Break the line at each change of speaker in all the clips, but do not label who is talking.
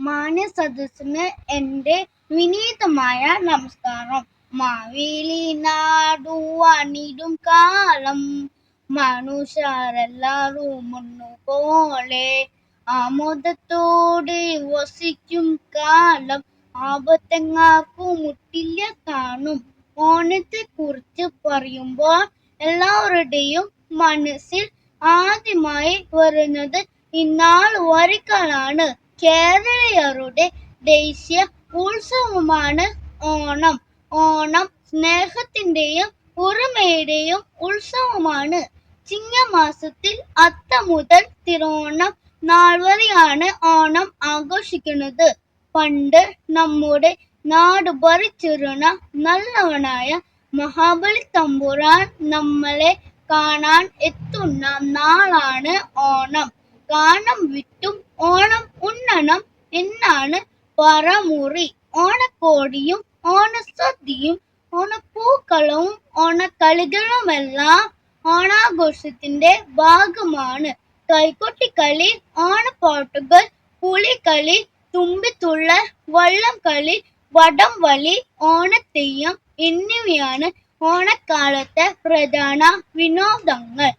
മാന്യ സദസ്സിന് എൻ്റെ വിനീതമായ നമസ്കാരം. മാവേലി നാടുവാണിടും കാലം മനുഷ്യരെല്ലാവരും ഒന്നുപോലെ ആമോദത്തോടെ വസിക്കും കാലം ആപത്തെങ്ങാർക്കും മുട്ടില്ല കാണും. ഓണത്തെ കുറിച്ച് പറയുമ്പോൾ എല്ലാവരുടെയും മനസ്സിൽ ആദ്യമായി വരുന്നത് ഇന്നാൾ വരികളാണ്. കേരളീയരുടെ ദേശീയ ഉത്സവമാണ് ഓണം. ഓണം സ്നേഹത്തിന്റെയും ഒരുമയുടെയും ഉത്സവമാണ്. ചിങ്ങമാസത്തിൽ അത്തം മുതൽ തിരുവോണം നാൾ വരെയാണ് ഓണം ആഘോഷിക്കുന്നത്. പണ്ട് നമ്മുടെ നാട് ഭരിച്ചിരുന്ന നല്ലവനായ മഹാബലി തമ്പുരാൻ നമ്മളെ കാണാൻ എത്തുന്ന നാളാണ് ഓണം. കാണം വിറ്റും ഓണം ഉണ്ണണം എന്നാണ് പറമുറി. ഓണക്കോടിയും ഓണസദ്യയും ഓണപ്പൂക്കളവും ഓണക്കളികളുമെല്ലാം ഓണാഘോഷത്തിന്റെ ഭാഗമാണ്. കൈകൊട്ടിക്കളി, ഓണപ്പാട്ടുകൾ, പുലികളി, തുമ്പിത്തുള്ളൽ, വള്ളംകളി, വടംവലി, ഓണത്തെയ്യം എന്നിവയാണ് ഓണക്കാലത്തെ പ്രധാന വിനോദങ്ങൾ.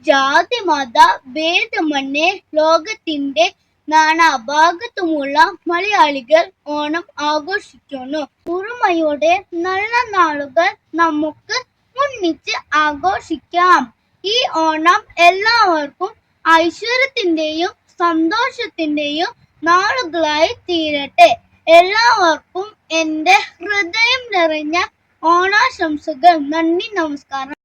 ജാതി മത ഭേദമന്യേ ലോകത്തിന്റെ നാനാഭാഗത്തുമുള്ള മലയാളികൾ ഓണം ആഘോഷിക്കുന്നു. ഒരുമയുടെ നല്ല നാളുകൾ നമുക്ക് ഒന്നിച്ച് ആഘോഷിക്കാം. ഈ ഓണം എല്ലാവർക്കും ഐശ്വര്യത്തിന്റെയും സന്തോഷത്തിന്റെയും നാളുകളായി തീരട്ടെ. എല്ലാവർക്കും എൻ്റെ ഹൃദയം നിറഞ്ഞ ഓണാശംസകൾ. നന്ദി, നമസ്കാരം.